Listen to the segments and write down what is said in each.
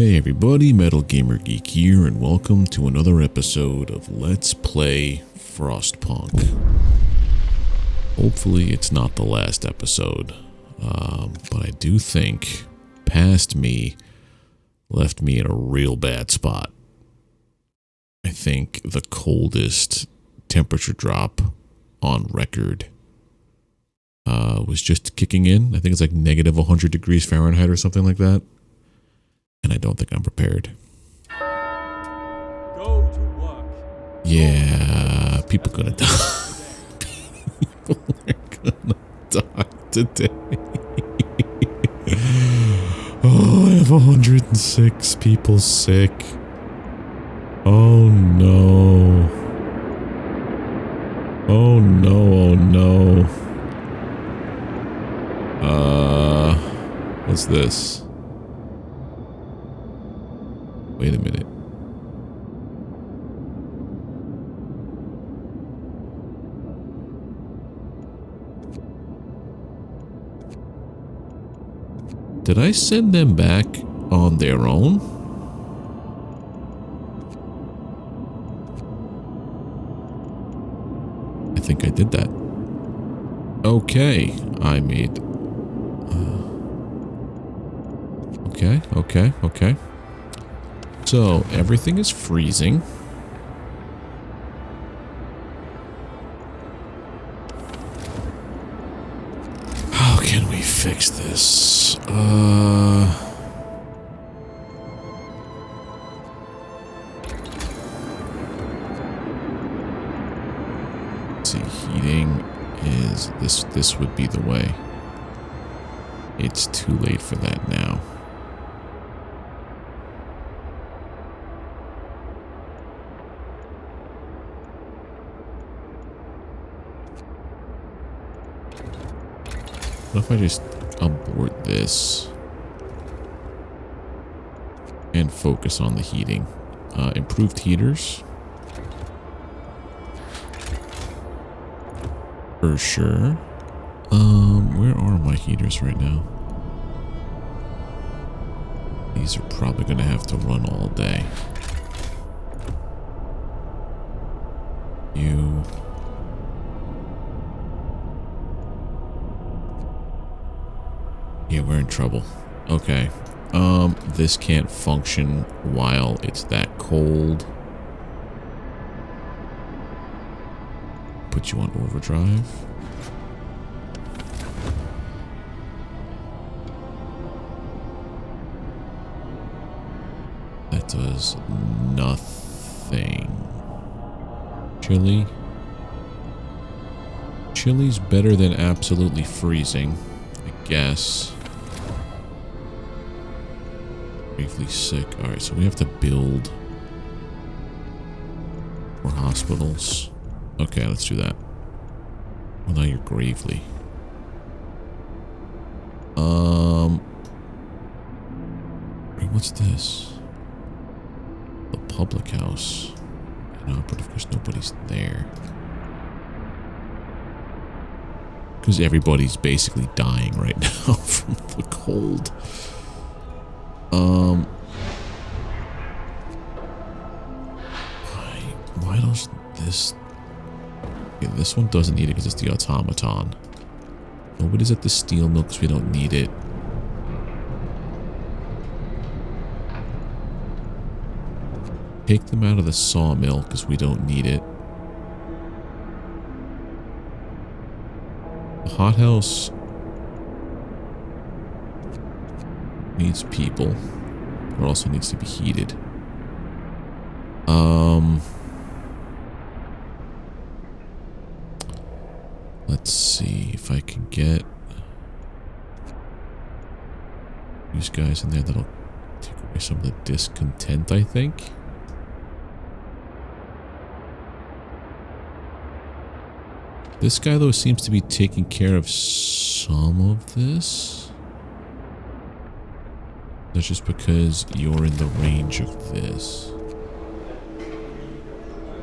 Hey everybody, Metal Gamer Geek here, and welcome to another episode of Let's Play Frostpunk. Hopefully it's not the last episode, but I do think past me left me in a real bad spot. I think the coldest temperature drop on record was just kicking in. I think it's like negative 100 degrees Fahrenheit or something like that. And I don't think I'm prepared. Go to work. Yeah, people are gonna die. People are gonna die today. Oh, I have 106 people sick. Oh no. Oh no, oh no. What's this? Wait a minute. Did I send them back on their own? I think I did that. Okay, I made... Okay. So, everything is freezing. How can we fix this? Let's see, heating is this would be the way. It's too late for that now. What if I just abort this and focus on the heating? Improved heaters. For sure. Where are my heaters right now? These are probably going to have to run all day. Yeah, we're in trouble. Okay. This can't function while it's that cold. Put you on overdrive. That does nothing. Chili. Chili's better than absolutely freezing, I guess. Gravely sick. Alright, so we have to build more hospitals. Okay, let's do that. Well, now you're gravely. What's this? The public house. No, but of course nobody's there. Because everybody's basically dying right now from the cold. Why does this... Okay, this one doesn't need it because it's the automaton. Nobody's at the steel mill because we don't need it. Take them out of the sawmill because we don't need it. The hothouse needs people. It also needs to be heated. Let's see if I can get these guys in there. That'll take away some of the discontent, I think. This guy, though, seems to be taking care of some of this. That's just because you're in the range of this.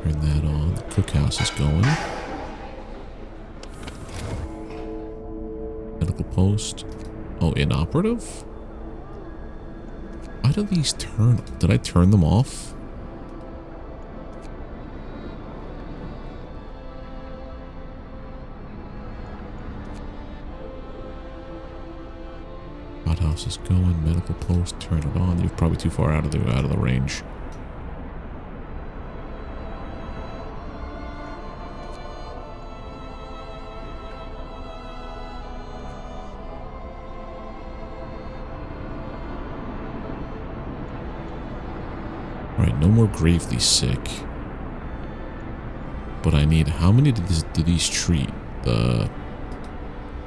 Turn that on. The cookhouse is going. Medical post. Oh, inoperative? I do these turn? Did I turn them off? Hothouse is going. Medical post. Turn it on. You're probably too far out of the range. Alright, no more gravely sick. But I need... How many do these treat? The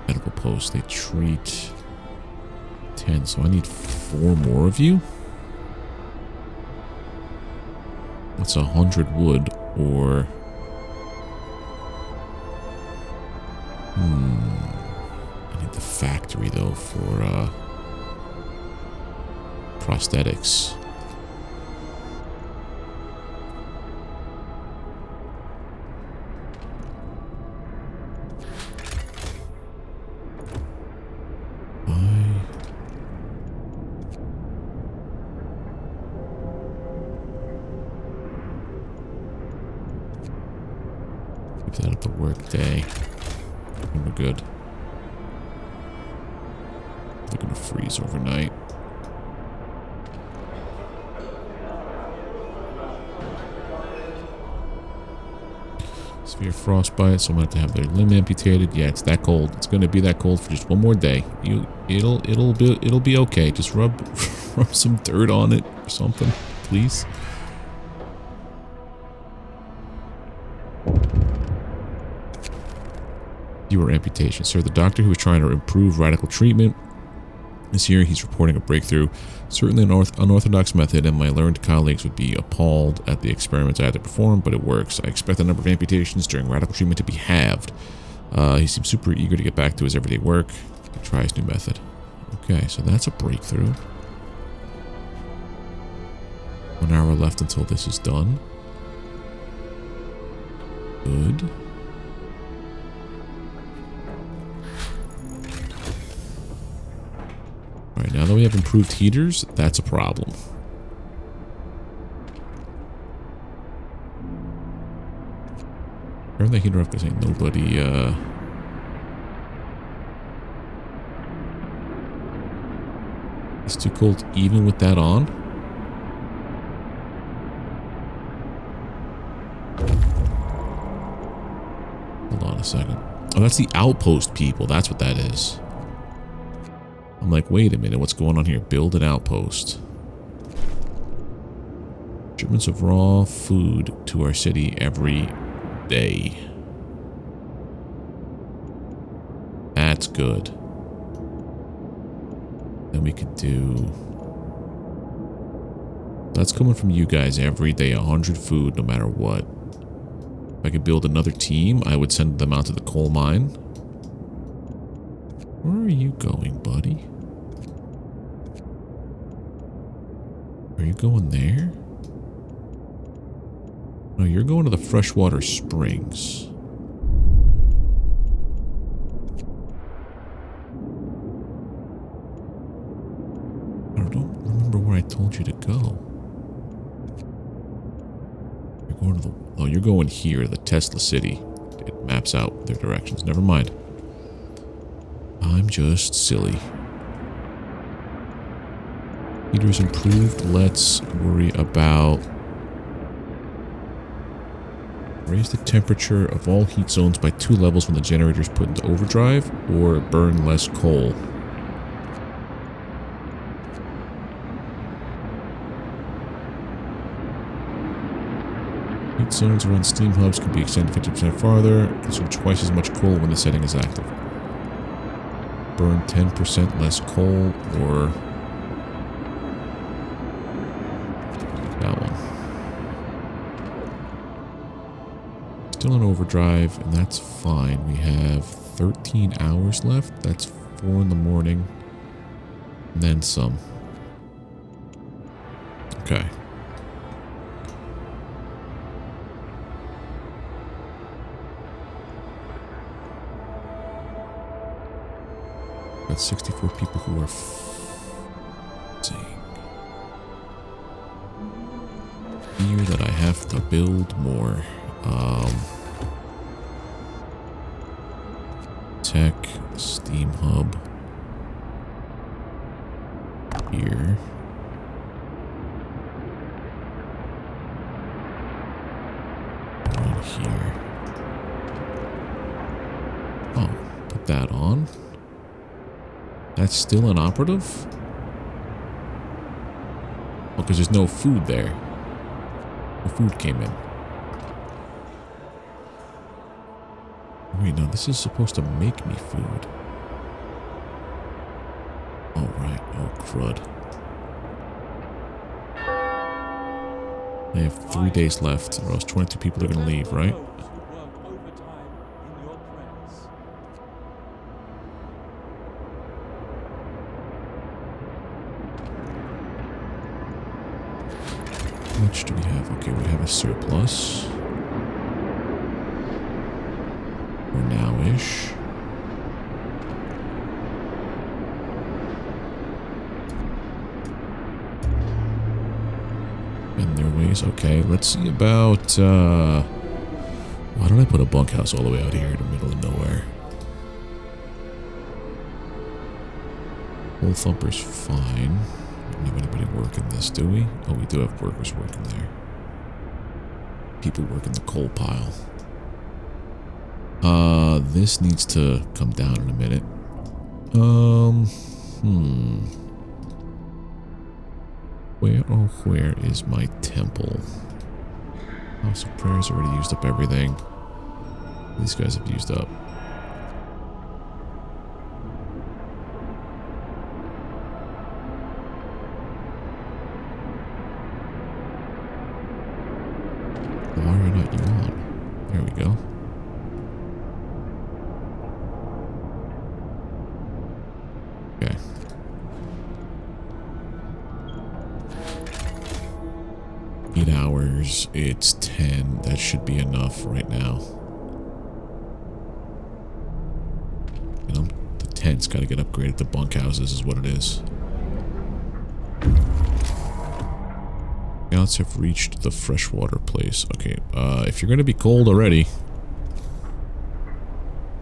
medical post. They treat 10. So I need 4 more of you? That's 100 wood or... I need the factory though for prosthetics. That at the work day. And we're good. They're gonna freeze overnight. Severe frostbite, so I'm gonna have to have their limb amputated. Yeah, it's that cold. It's gonna be that cold for just one more day. It'll be okay. Just rub some dirt on it or something, please. Fewer amputations. Sir, the doctor who is trying to improve radical treatment is here. He's reporting a breakthrough. Certainly an unorthodox method, and my learned colleagues would be appalled at the experiments I had to perform, but it works. I expect the number of amputations during radical treatment to be halved. He seems super eager to get back to his everyday work. He tries new method. Okay, so that's a breakthrough. 1 hour left until this is done. Good. Alright, now that we have improved heaters, that's a problem. Turn the heater off because ain't nobody, It's too cold even with that on? Hold on a second. Oh, that's the Outpost people. That's what that is. I'm like, wait a minute, what's going on here? Build an outpost. Shipments of raw food to our city every day. That's good. Then we could do... That's coming from you guys every day, 100 food no matter what. If I could build another team, I would send them out to the coal mine. Where are you going, buddy? Are you going there? No, you're going to the freshwater springs. I don't remember where I told you to go. You're going to the... Oh, you're going here, the Tesla City. It maps out their directions. Never mind. I'm just silly. Heaters improved. Let's worry about... Raise the temperature of all heat zones by 2 levels when the generator is put into overdrive, or burn less coal. Heat zones around steam hubs can be extended 50% farther, consume twice as much coal when the setting is active. Burn 10% less coal, or... that one. Still in overdrive, and that's fine. We have 13 hours left. That's 4 in the morning. And then some. Okay. Got 64 people who are freezing. Here that I have to build more. Tech, Steam Hub. Here. Right here. Oh, put that on. That's still inoperative? Oh, because there's no food there. No food came in. Wait, no, this is supposed to make me food. Oh, right. Oh, crud. I have 3 days left, or else 22 people are going to leave, right? How much do we have? Okay, we have a surplus. For now-ish. In their ways. Okay, let's see about, why don't I put a bunkhouse all the way out here in the middle of nowhere? Hole Thumper's fine. We don't have anybody working this, do we? Oh, we do have workers working there. People working the coal pile. This needs to come down in a minute. Where is my temple? House of Prayers already used up everything. These guys have used up. Why are not you on? There we go. Okay. Eight hours. It's 10. That should be enough right now. You know, the tent's got to get upgraded to bunkhouses is what it is. Scouts have reached the freshwater place. Okay, if you're going to be cold already,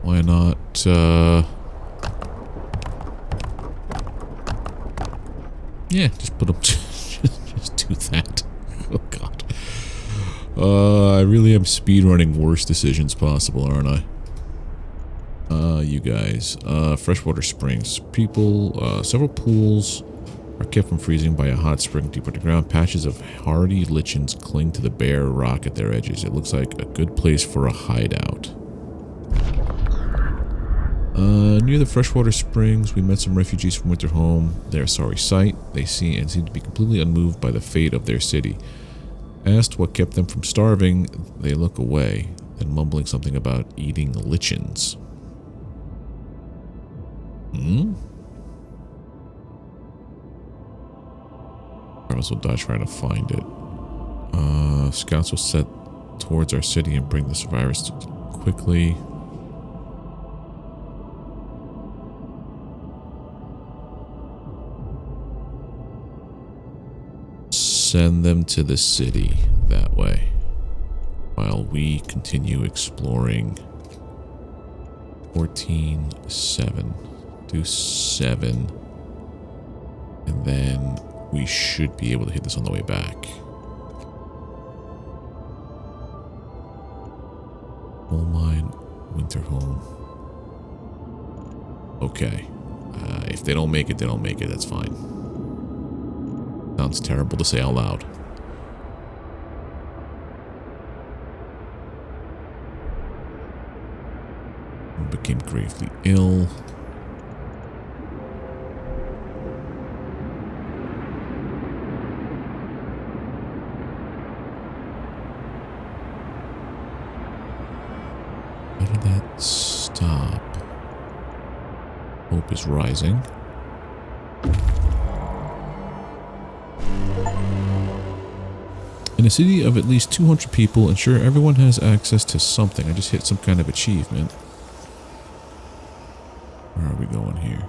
why not, yeah, just put them, just do that. Oh, God. I really am speedrunning worst decisions possible, aren't I? You guys. Freshwater springs. People, several pools are kept from freezing by a hot spring deep underground. Patches of hardy lichens cling to the bare rock at their edges. It looks like a good place for a hideout. Near the freshwater springs, we met some refugees from Winterhome. They're a sorry sight. They seem to be completely unmoved by the fate of their city. Asked what kept them from starving, they look away, then mumbling something about eating lichens. Carlos will die trying to find it. Scouts will set towards our city and bring the survivors quickly. Send them to the city that way while we continue exploring. 14-7. Do 7. And then we should be able to hit this on the way back. Coal mine, Winterhome. Okay. If they don't make it, they don't make it. That's fine. Sounds terrible to say out loud. Became gravely ill. How did that stop? Hope is rising. In a city of at least 200 people, ensure everyone has access to something. I just hit some kind of achievement. Where are we going here?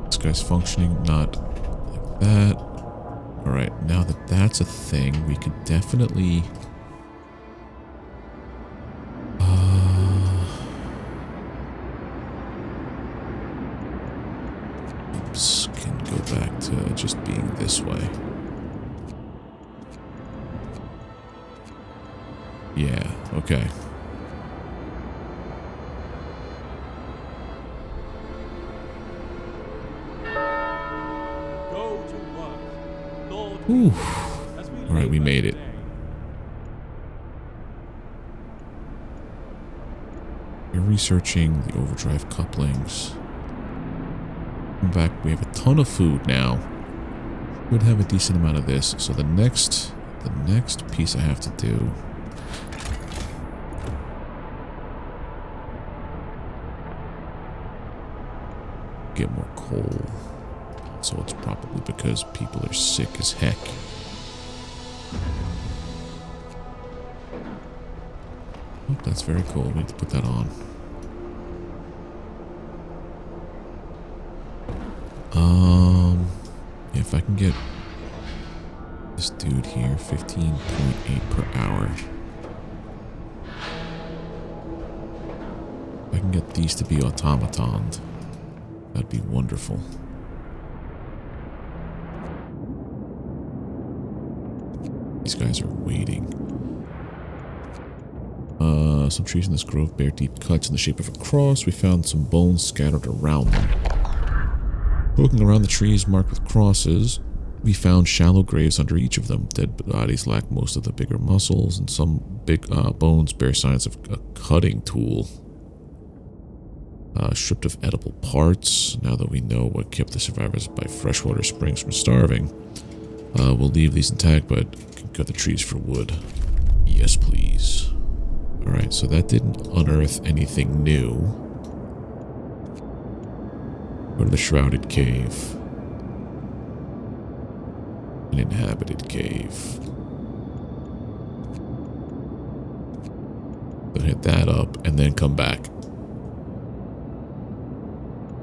This guy's functioning, not that. Alright, now that that's a thing, we could definitely... Oops, can go back to just being this way. Yeah, okay. Ooh. Alright, we made it. We're researching the overdrive couplings. In fact, we have a ton of food now. We would have a decent amount of this. So the next piece I have to do... get more coal. So it's probably because people are sick as heck. Oh, that's very cool. We need to put that on. If I can get this dude here, 15.8 per hour. If I can get these to be automatons, that'd be wonderful. These guys are waiting. Some trees in this grove bear deep cuts in the shape of a cross. We found some bones scattered around them. Poking around the trees marked with crosses, we found shallow graves under each of them. Dead bodies lack most of the bigger muscles, and some big bones bear signs of a cutting tool. Stripped of edible parts. Now that we know what kept the survivors by freshwater springs from starving, we'll leave these intact, but can cut the trees for wood. Yes, please. Alright, so that didn't unearth anything new. Go to the Shrouded Cave. An inhabited cave. Then hit that up and then come back.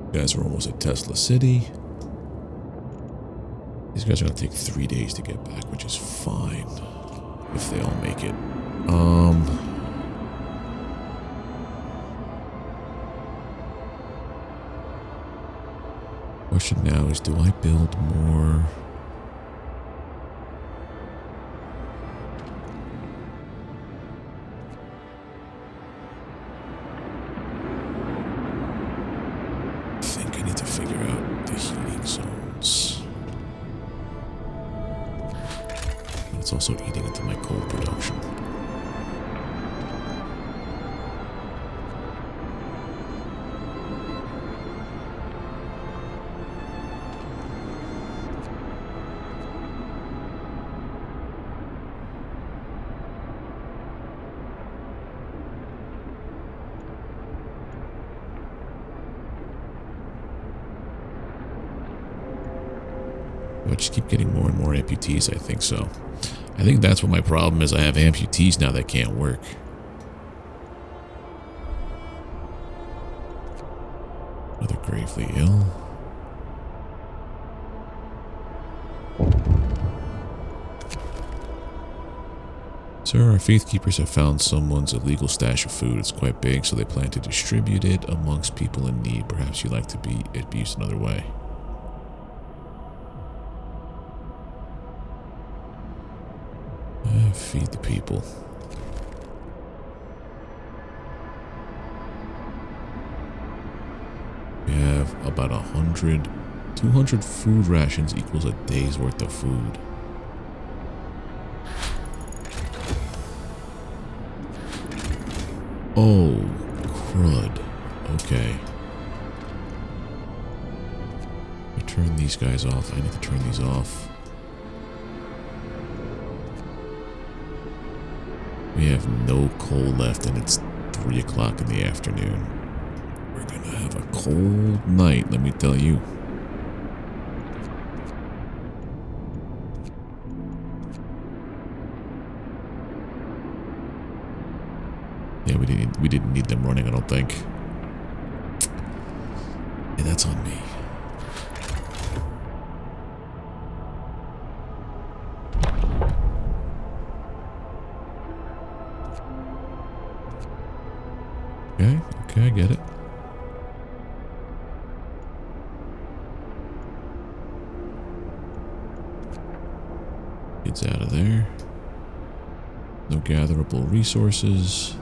You guys are almost at Tesla City. These guys are going to take 3 days to get back, which is fine. If they all make it. Question now is, do I build more? I think I need to figure out the heating zones. It's also eating into my coal production. I just keep getting more and more amputees, I think so. I think that's what my problem is. I have amputees now that can't work. Another gravely ill. Sir, our faith keepers have found someone's illegal stash of food. It's quite big, so they plan to distribute it amongst people in need. Perhaps you'd like to be it be used another way. Feed the people. We have about 200 food rations equals a day's worth of food. Oh, crud. Okay. I turn these guys off. I need to turn these off. We have no coal left and it's 3 o'clock in the afternoon. We're gonna have a cold night, let me tell you. Yeah, we didn't need them running, I don't think. Yeah, that's on me. Okay, I get it. Kids out of there. No gatherable resources.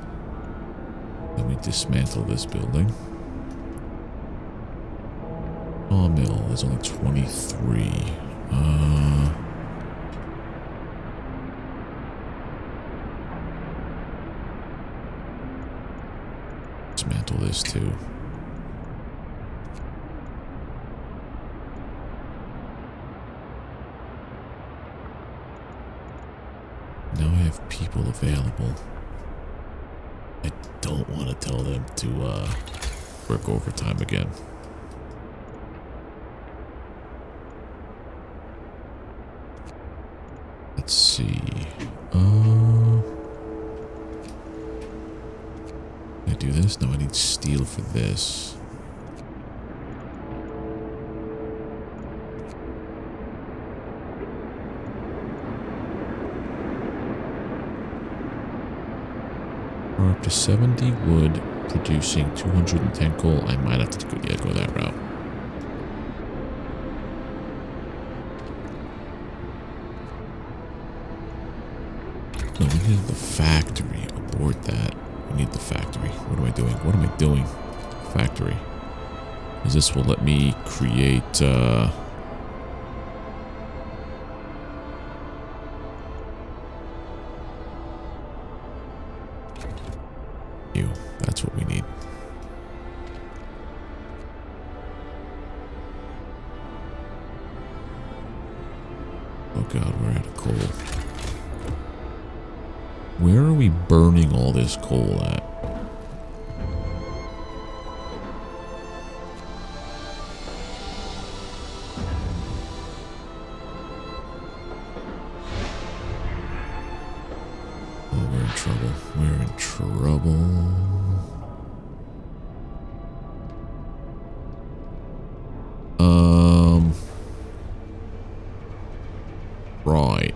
Let me dismantle this building. Mill is only 23. Dismantle this too. Now I have people available. I don't want to tell them to work overtime again. Let's see. Can I do this? No, I need steel for this. We're up to 70 wood, producing 210 coal. I might have to go that route. No, we need the factory. Abort that. We need the factory. What am I doing? What am I doing? Factory. Because this will let me create, you. That's what we need. Oh god, we're out of coal. Where are we burning all this coal at? Oh, we're in trouble. We're in trouble. Right.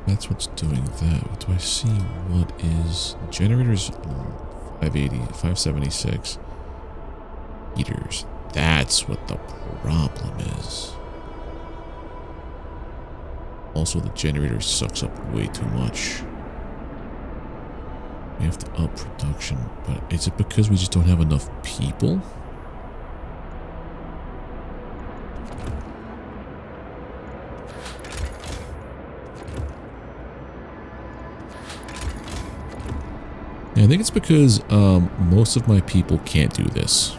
That's what's doing that. Do I see what is generators? 580, 576. Heaters. That's what the problem is. Also, the generator sucks up way too much. We have to up production, but is it because we just don't have enough people? Yeah, I think it's because most of my people can't do this.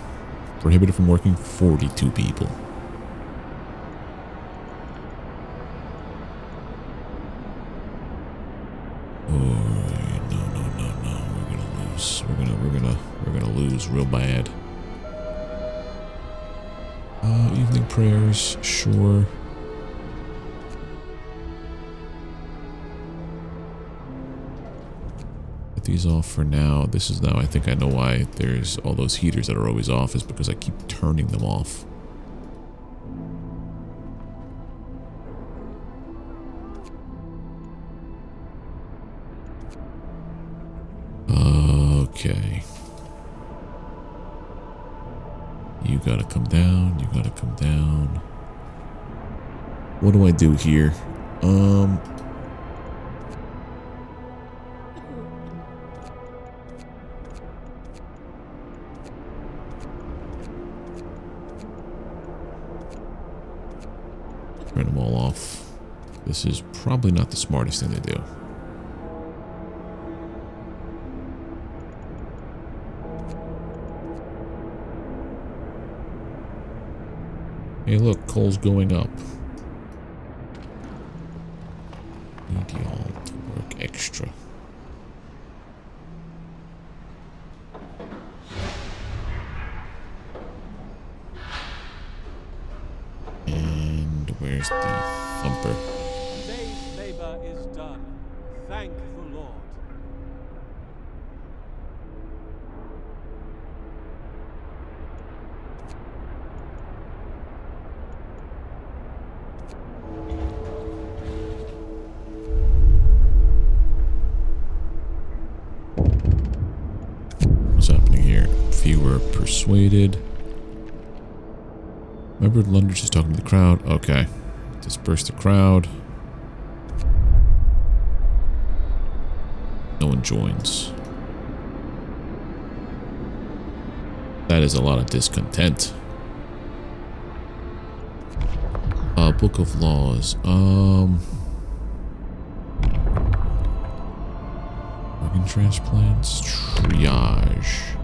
Prohibited from working 42 people. We're gonna lose real bad. Evening prayers, sure. Put these off for now. This is now, I think I know why there's all those heaters that are always off, is because I keep turning them off. Okay. You gotta come down. You gotta come down. What do I do here? Turn them all off. This is probably not the smartest thing to do. Hey look, coal's going up. Need y'all to work extra. And where's the thumper? Today's labor is done. Thank the Lord. Persuaded. Remember, Lundridge is talking to the crowd. Okay. Disperse the crowd. No one joins. That is a lot of discontent. Book of Laws. Organ transplants. Triage.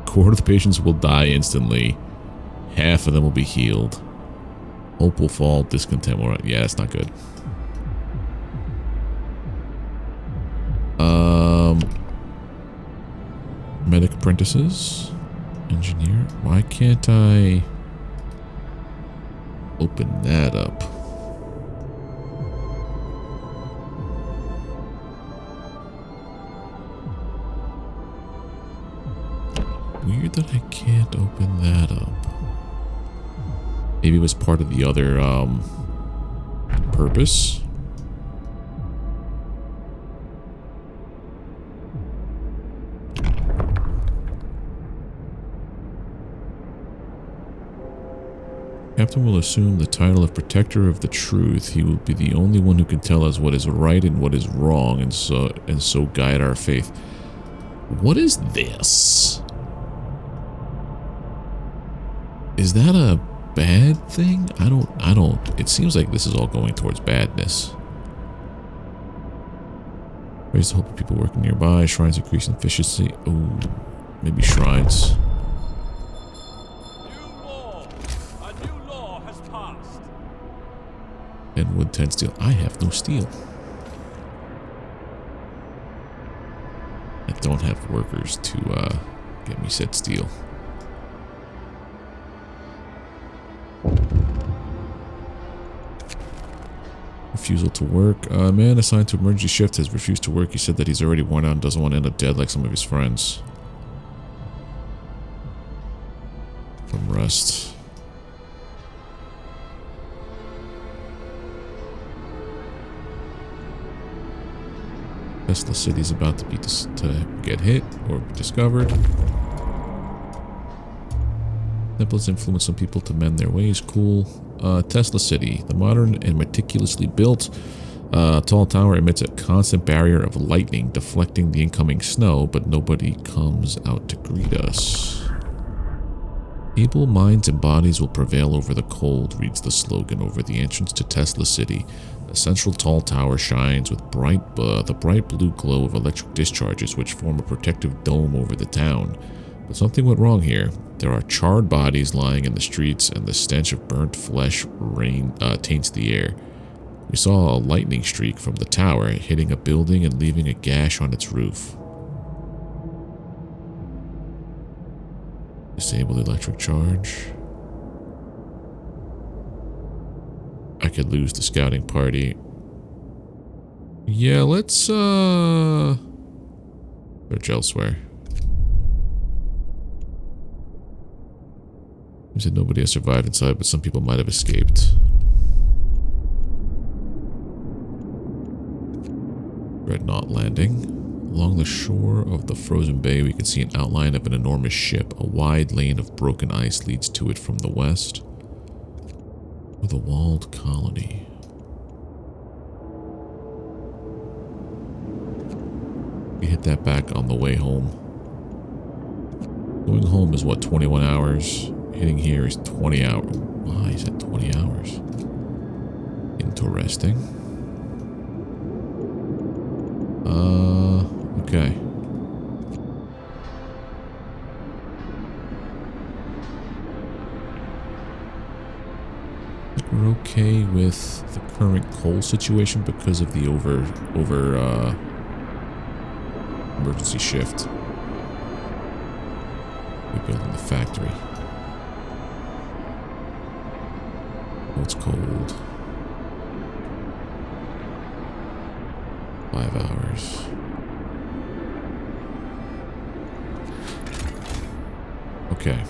Quarter of the patients will die instantly. Half of them will be healed. Hope will fall. Discontent will... Yeah, that's not good. Medic apprentices. Engineer. Why can't I open that up? Weird that I can't open that up. Maybe it was part of the other purpose. Captain will assume the title of Protector of the Truth. He will be the only one who can tell us what is right and what is wrong, and so guide our faith. What is this? Is that a bad thing? I don't. It seems like this is all going towards badness. Raise the hope of people working nearby. Shrines increase in efficiency. Oh, maybe shrines. And wood 10 steel. I have no steel. I don't have workers to get me said steel. Refusal to work. A man assigned to emergency shift has refused to work. He said that he's already worn out and doesn't want to end up dead like some of his friends. From rest. Tesla City's about to get hit or discovered. Temples influence some people to mend their ways. Cool. Tesla City. The modern and meticulously built tall tower emits a constant barrier of lightning, deflecting the incoming snow, but nobody comes out to greet us. Able minds and bodies will prevail over the cold, reads the slogan over the entrance to Tesla City. The central tall tower shines with the bright blue glow of electric discharges which form a protective dome over the town. But something went wrong here. There are charred bodies lying in the streets, and the stench of burnt flesh taints the air. We saw a lightning streak from the tower, hitting a building and leaving a gash on its roof. Disable electric charge. I could lose the scouting party. Yeah, let's search elsewhere. You said nobody has survived inside, but some people might have escaped. Dreadnought landing. Along the shore of the frozen bay, we can see an outline of an enormous ship. A wide lane of broken ice leads to it from the west. With a walled colony. We hit that back on the way home. Going home is what, 21 hours? Hitting here is 20 hours. Why is that 20 hours? Interesting. Okay. We're okay with the current coal situation because of the emergency shift. Rebuilding the factory. Oh, it's cold. 5 hours. Okay.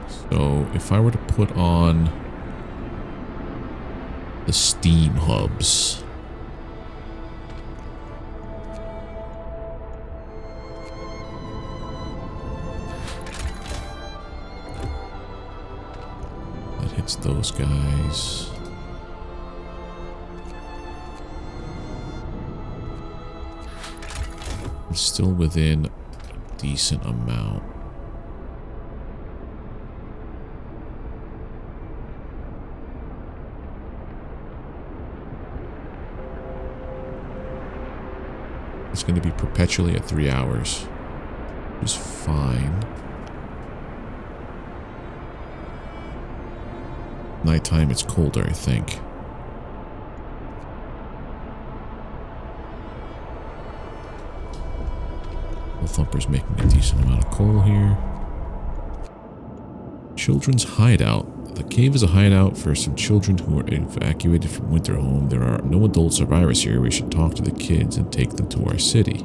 So if I were to put on the steam hubs. those guys. I'm still within a decent amount. It's going to be perpetually at 3 hours, which is fine. Nighttime, it's colder, I think. The Thumper's making a decent amount of coal here. Children's Hideout. The cave is a hideout for some children who are evacuated from winter home. There are no adult survivors here. We should talk to the kids and take them to our city.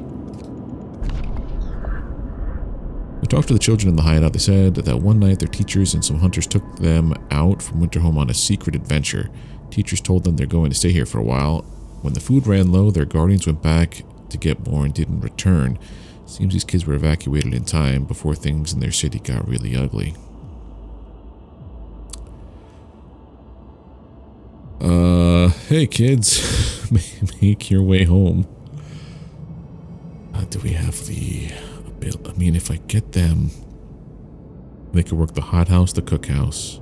We talked to the children in the hideout. They said that one night their teachers and some hunters took them out from Winterhome on a secret adventure. Teachers told them they're going to stay here for a while. When the food ran low, their guardians went back to get more and didn't return. Seems these kids were evacuated in time before things in their city got really ugly. Hey kids, make your way home. Do we have the ability? I mean, if I get them, they could work the hothouse, the cookhouse,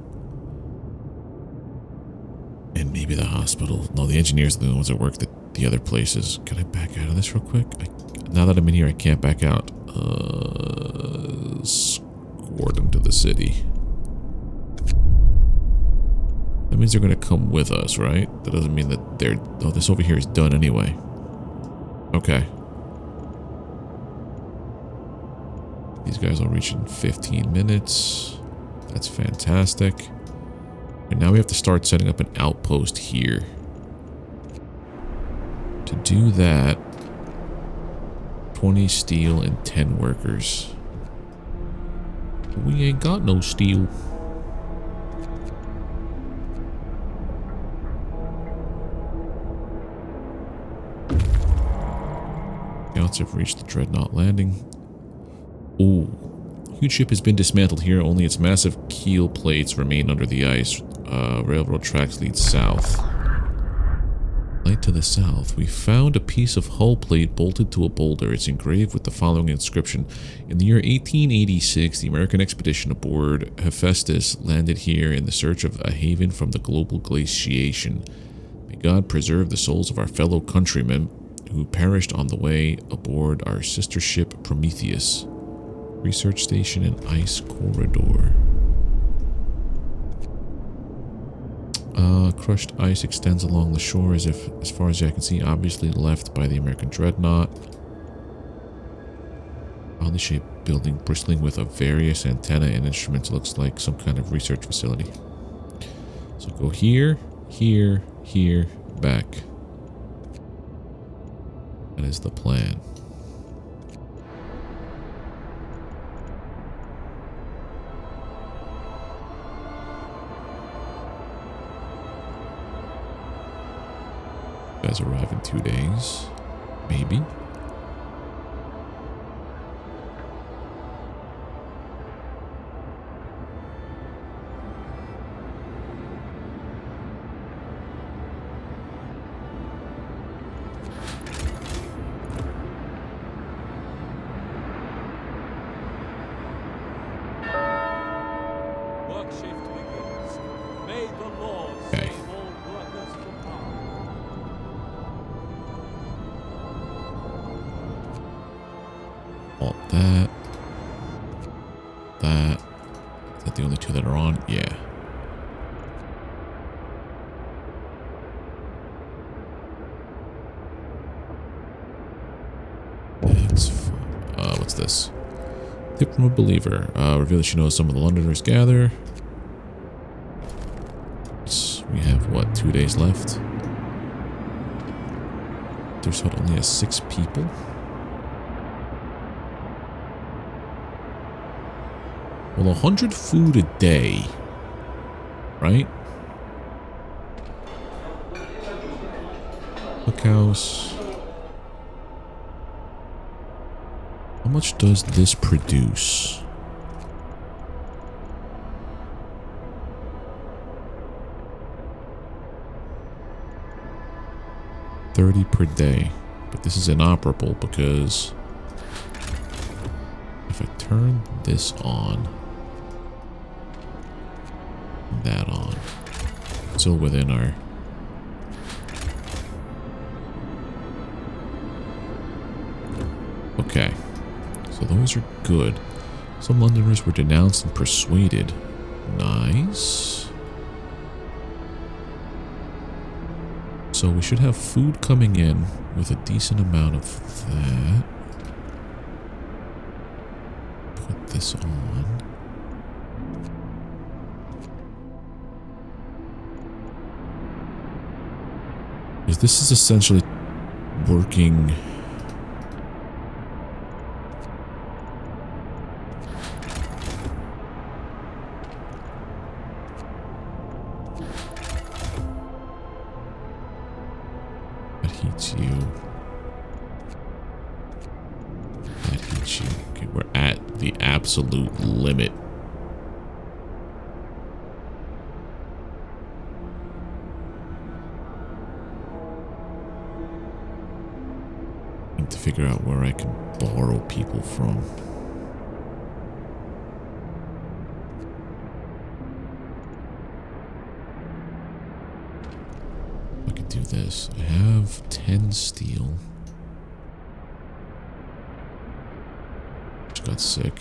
and maybe the hospital. No, the engineers are the ones that work the other places. Can I back out of this real quick? Now that I'm in here, I can't back out. Escort them to the city. That means they're going to come with us, right? That doesn't mean that they're... Oh, this over here is done anyway. Okay. These guys will reach in 15 minutes. That's fantastic. And now we have to start setting up an outpost here. To do that, 20 steel and 10 workers. We ain't got no steel. Scouts have reached the Dreadnought landing. Ooh. Huge ship has been dismantled here. Only its massive keel plates remain under the ice. Railroad tracks lead south. Light to the south. We found a piece of hull plate bolted to a boulder. It's engraved with the following inscription. In the year 1886, the American expedition aboard Hephaestus landed here in the search of a haven from the global glaciation. May God preserve the souls of our fellow countrymen who perished on the way aboard our sister ship Prometheus. Research station and ice corridor. Crushed ice extends along the shore as far as I can see, obviously left by the American Dreadnought. Oddly shaped building bristling with a various antenna and instruments. Looks like some kind of research facility. So go here, here, here, back. That is the plan. Guys arrive in 2 days. Maybe. Work shift begins. May the Lord Okay. save all workers from harm. Alt that. That. Is that the only two that are on? Yeah. That's fine. What's this? Tip from a believer. Reveal that she knows some of the Londoners gather. We have, what, 2 days left? There's what, only has 6 people? Well, 100 food a day, right? Cookhouse. How much does this produce? 30 per day. But this is inoperable because if I turn this on, that on, still within our... Okay, so those are good. Some Londoners were denounced and persuaded. Nice. So we should have food coming in with a decent amount of that. Put this on. Because this is essentially working... That heats you. That heats you. Okay, we're at the absolute limit. To figure out where I can borrow people from. I could do this. I have 10 steel. Just got sick.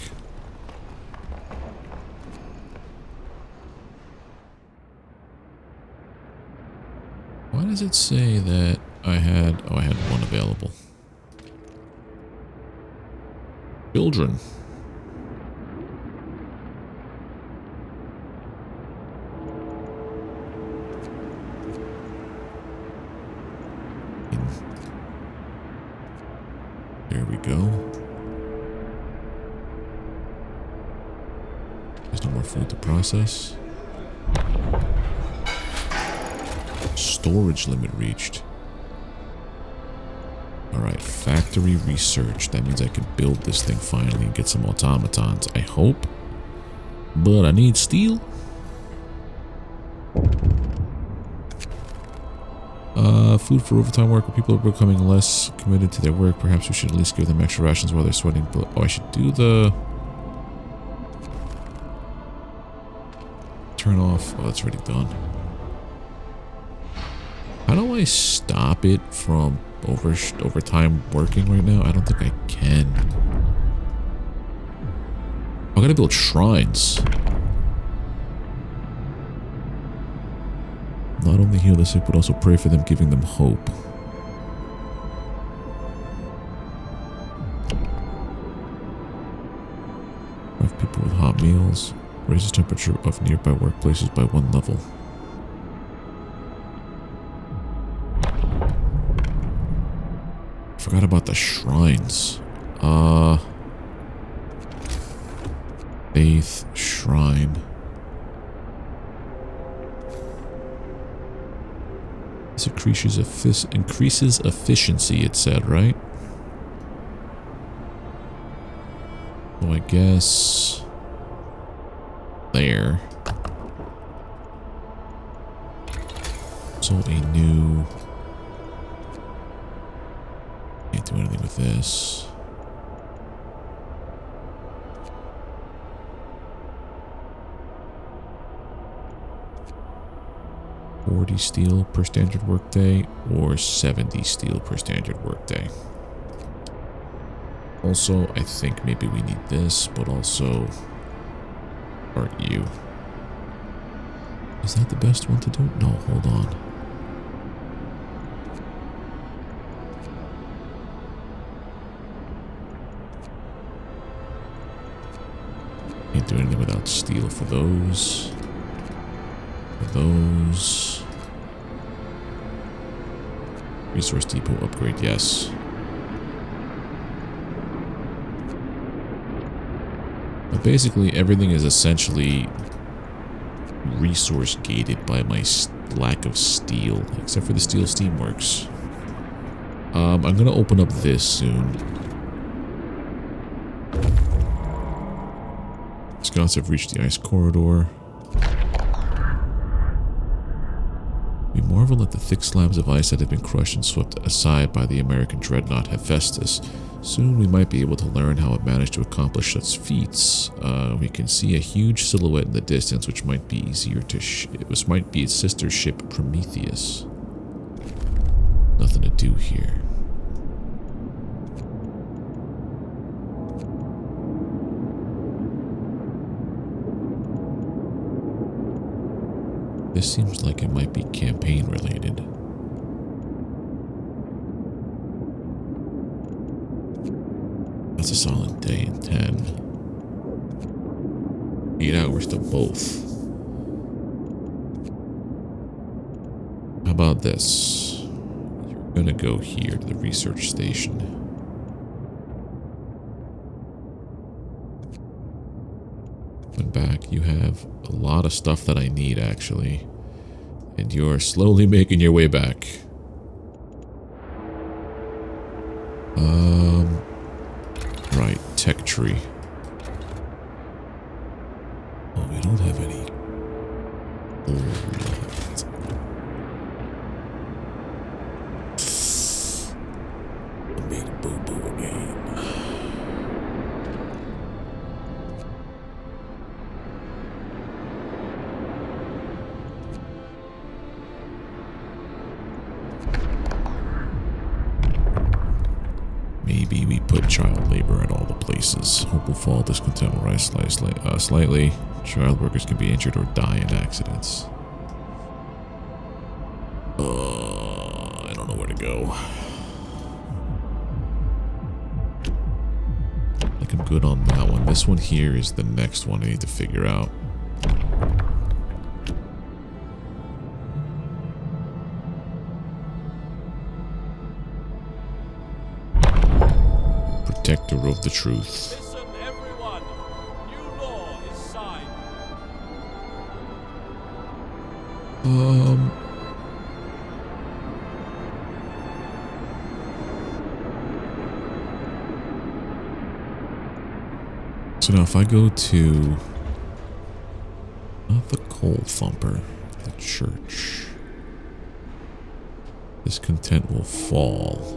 Why does it say that I had... Oh, I had one available. Children. There we go. There's no more food to process. Storage limit reached. Alright, factory research. That means I can build this thing finally and get some automatons. I hope. But I need steel. Food for overtime work. When people are becoming less committed to their work, perhaps we should at least give them extra rations while they're sweating. Oh, I should do the... Turn off. Oh, that's already done. How do I stop it from overtime working right now? I don't think I can. I gotta build shrines. Not only heal the sick, but also pray for them, giving them hope. Have people with hot meals. Raises temperature of nearby workplaces by 1 level. Forgot about the shrines. Faith shrine. This increases efficiency, it said, right? So I guess there. So a new... Can't do anything with this. $40 steel per standard workday or 70 steel per standard workday. Also, I think maybe we need this, but also aren't you? Is that the best one to do? No, hold on. Can't do anything without steel for those. For those. Resource depot upgrade, yes. But basically, everything is essentially resource gated by my lack of steel, except for the steel steamworks. I'm gonna open up this soon. Scouts have reached the ice corridor. Be more marvel at the thick slabs of ice that have been crushed and swept aside by the American dreadnought Hephaestus. Soon we might be able to learn how it managed to accomplish such feats. We can see a huge silhouette in the distance, which might be easier to which might be its sister ship Prometheus. Nothing to do here. This seems like it might be campaign related. That's a solid day in 10. 8 hours to both. How about this? You're gonna go here to the research station. When back, you have a lot of stuff that I need, actually. And you're slowly making your way back. Right, tech tree. Oh, we don't have any old left. I made a boo-boo again. Maybe we put child labor at all the places. Hope will fall, discontent will rise slightly. Child workers can be injured or die in accidents. I don't know where to go. I think I'm good on that one. This one here is the next one I need to figure out. Protector of the truth. Listen, everyone. New law is signed. So now if I go to not the coal thumper, the church, discontent will fall.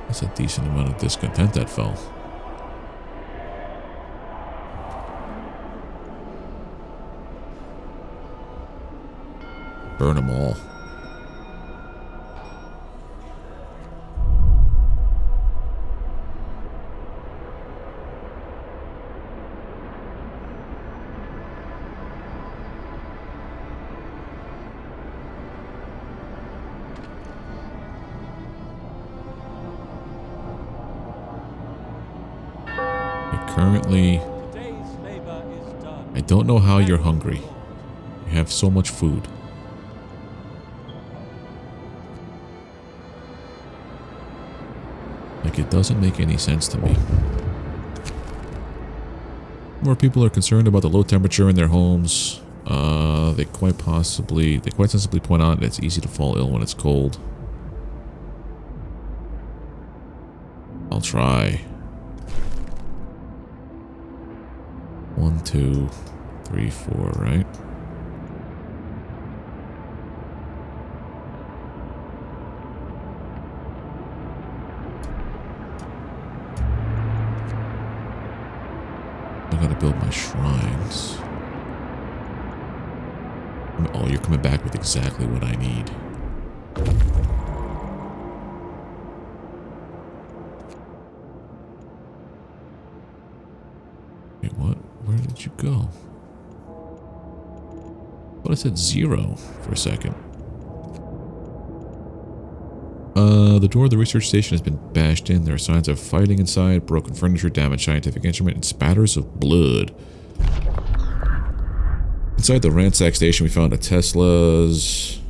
That's a decent amount of discontent that fell. Burn them all. Currently, I don't know how you're hungry. You have so much food. Like, it doesn't make any sense to me. More people are concerned about the low temperature in their homes. They quite sensibly point out that it's easy to fall ill when it's cold. I'll try. 1, 2, 3, 4, right? I gotta build my shrines. Oh, you're coming back with exactly what I need. Wait, what? Where did you go? But I said 0 for a second. The door of the research station has been bashed in. There are signs of fighting inside, broken furniture, damaged scientific instrument, and spatters of blood. Inside the ransack station, we found a Tesla's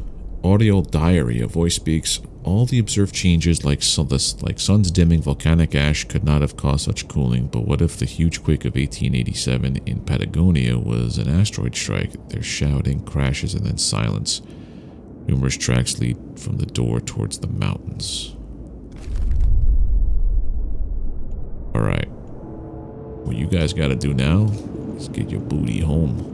audio diary. A voice speaks. All the observed changes, like suns dimming, volcanic ash, could not have caused such cooling. But what if the huge quake of 1887 in Patagonia was an asteroid strike? There's shouting, crashes, and then silence. Numerous tracks lead from the door towards the mountains. Alright. What you guys gotta do now is get your booty home.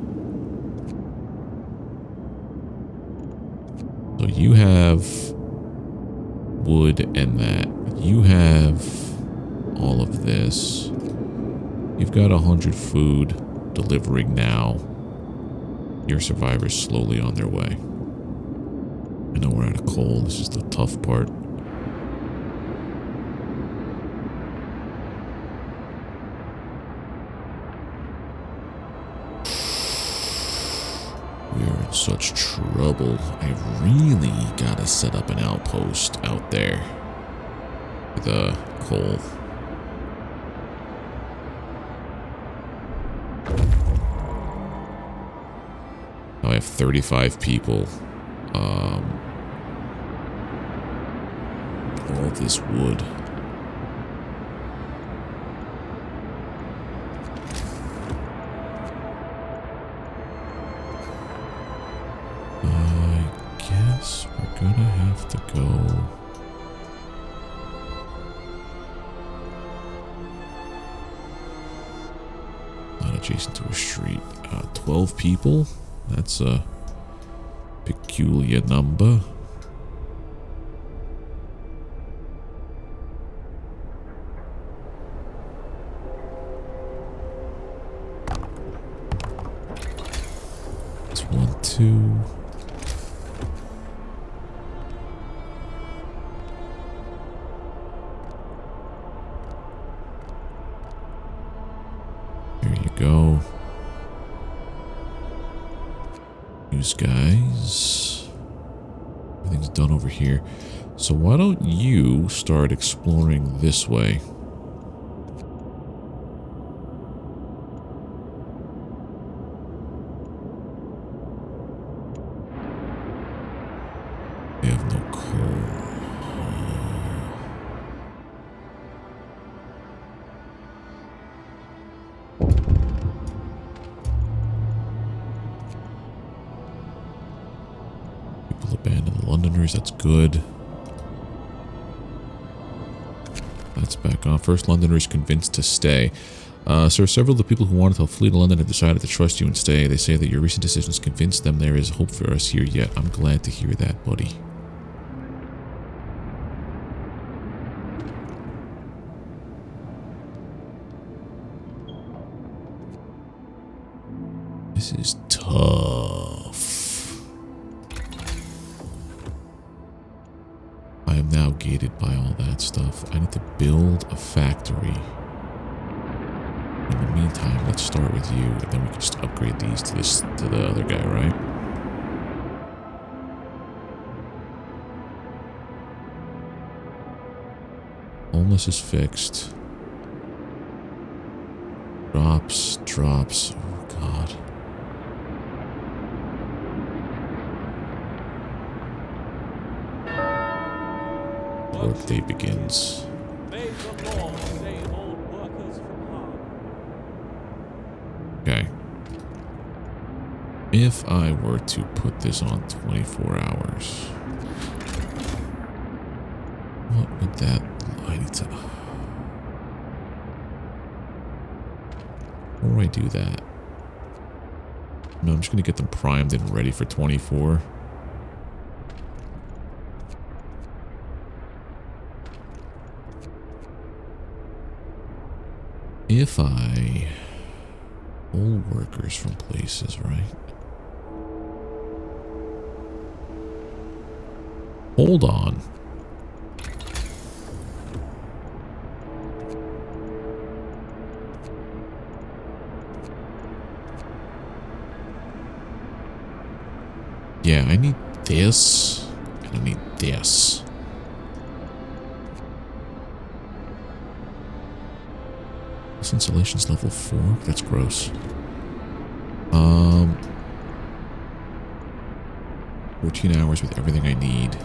So you have wood and that. You have all of this. You've got 100 food delivering now. Your survivors slowly on their way. I know we're out of coal. This is the tough part. We're in such trouble. I really gotta set up an outpost out there. With coal. Now I have 35 people. All this wood. I guess we're gonna have to go. Not adjacent to a street. 12 people? That's a peculiar number. It's 1, 2. There you go. News guys. Everything's done over here. So why don't you start exploring this way? We have no coal. People abandon the Londoners, that's good. That's back on. First Londoner is convinced to stay. Sir, several of the people who wanted to flee to London have decided to trust you and stay. They say that your recent decisions convinced them there is hope for us here yet. I'm glad to hear that, buddy. This is tough. I am now gated by all that stuff. I need to build a factory. In the meantime, let's start with you, and then we can just upgrade these to the other guy, right? Homeless is fixed. Drops. Oh god. Workday begins. May the Lord save all workers from harm. Okay. If I were to put this on 24 hours, what would that... I need to... How do I do that? No, I'm just going to get them primed and ready for 24. If I pull workers from places, right? Hold on. Yeah, I need this, and I need this. This insulation's level 4. That's gross. 14 hours with everything I need.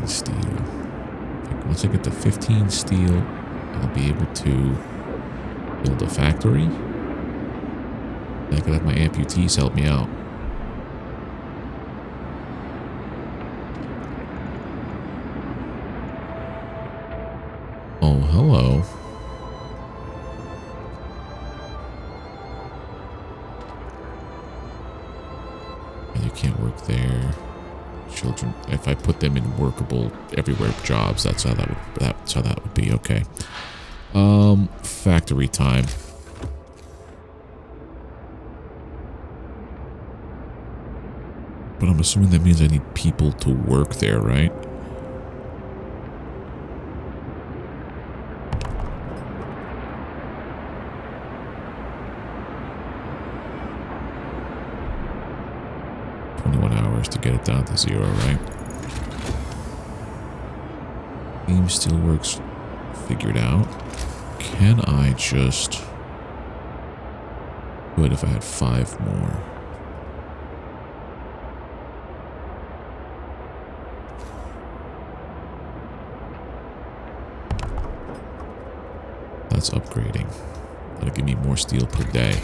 Steel. If I Once I get to 15 steel, I'll be able to build a factory. I could have my amputees help me out. Oh, hello. You can't work there. Children, if I put them in workable everywhere jobs, that's how that would be. Okay. Factory time. But I'm assuming that means I need people to work there, right? To get it down to 0, right? Game still works figured out. Can I just... Good if I had 5 more. That's upgrading. That'll give me more steel per day.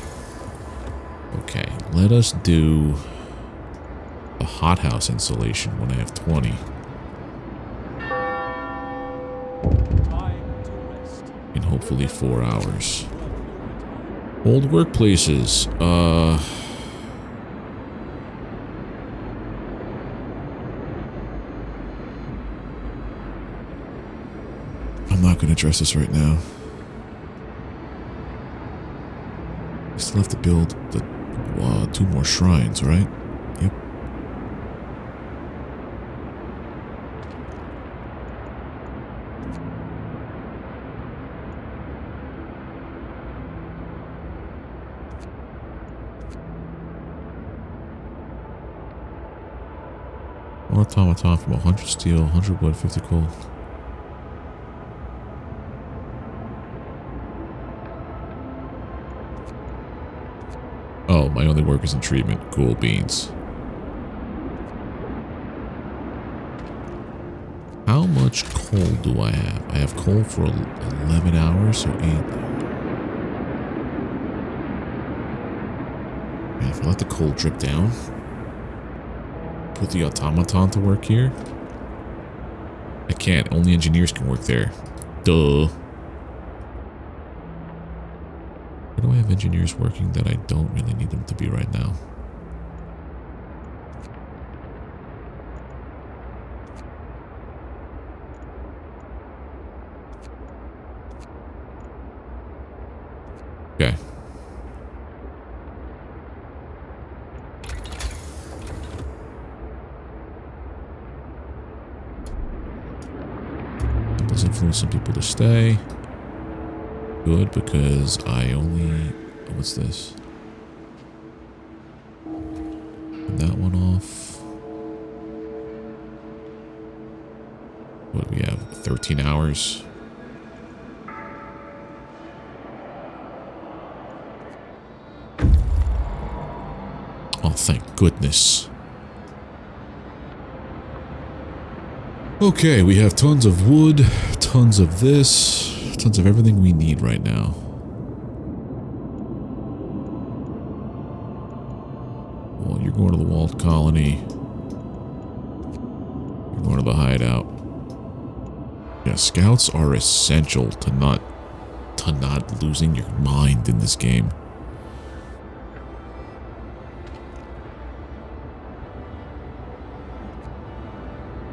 Okay, let us do a hothouse installation when I have 20. In hopefully 4 hours. Old workplaces. I'm not going to address this right now. I still have to build the 2 more shrines, right? Yep. Automaton from 100 steel, 100 wood, 50 coal. Oh, my only work is in treatment. Cool beans. How much coal do I have? I have coal for 11 hours, so 8. Man, if I let the coal drip down, put the automaton to work here. I can't. Only engineers can work there. Duh. Where do I have engineers working that I don't really need them to be right now? Okay. That does influence some people to stay. Good, because I only... What's this? Turn that one off. What do we have? 13 hours. Oh, thank goodness. Okay, we have tons of wood, tons of this. Tons of everything we need right now. Well, you're going to the walled colony. You're going to the hideout. Yeah, scouts are essential to not losing your mind in this game.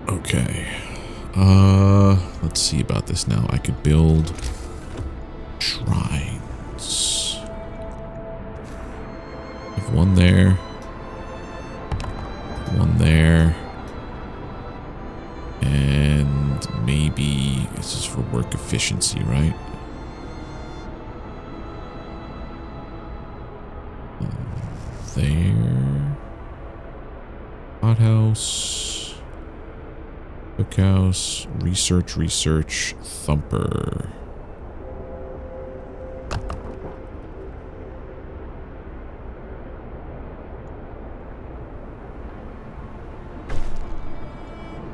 Okay. Let's see about this now. I could build shrines. I have one there. One there. And maybe this is for work efficiency, right? There. Hothouse. Cookhouse, research, thumper.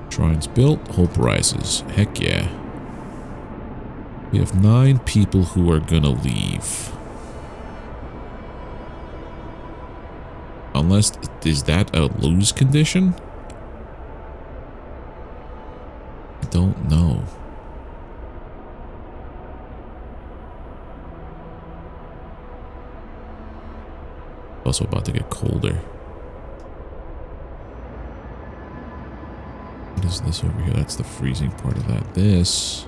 Shrines built, hope rises. Heck yeah. We have 9 people who are gonna leave. Unless, is that a lose condition? I don't know. Also about to get colder. What is this over here? That's the freezing part of that. This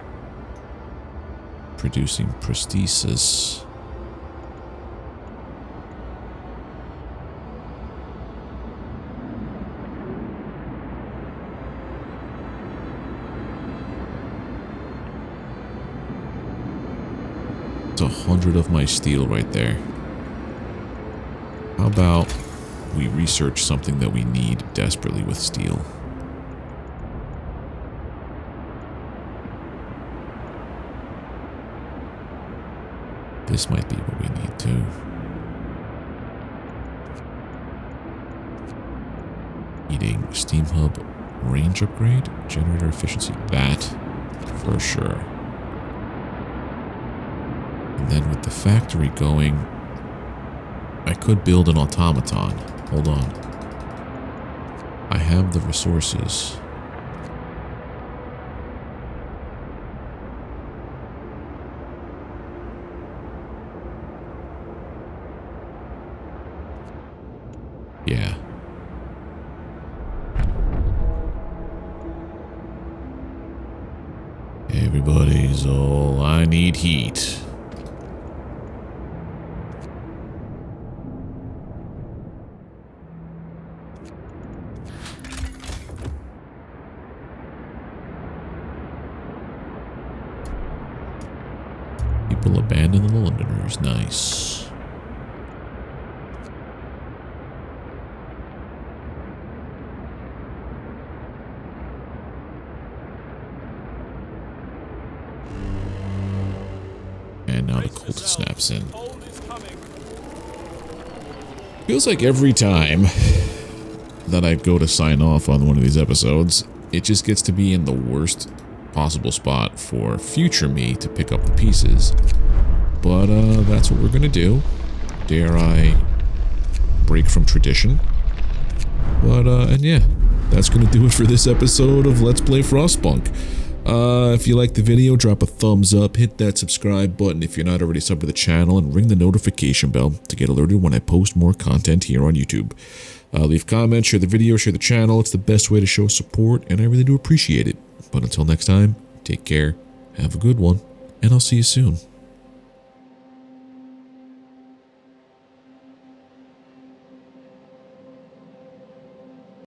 producing prosthesis. It's 100 of my steel right there. How about we research something that we need desperately with steel? This might be what we need too. Eating steam hub range upgrade, generator efficiency, that for sure. And then with the factory going, I could build an automaton. Hold on. I have the resources. Yeah. Everybody's all, I need heat. People abandon the Londoners. Nice. And now the cold snaps in. Feels like every time that I go to sign off on one of these episodes, it just gets to be in the worst possible spot for future me to pick up the pieces. But that's what we're gonna do. Dare I break from tradition? But and yeah, that's gonna do it for this episode of Let's Play Frostpunk. If you liked the video, drop a thumbs up, hit that subscribe button if you're not already subbed to the channel, and ring the notification bell to get alerted when I post more content here on YouTube. Leave comments, share the video, share the channel. It's the best way to show support, and I really do appreciate it. But until next time, take care, have a good one, and I'll see you soon.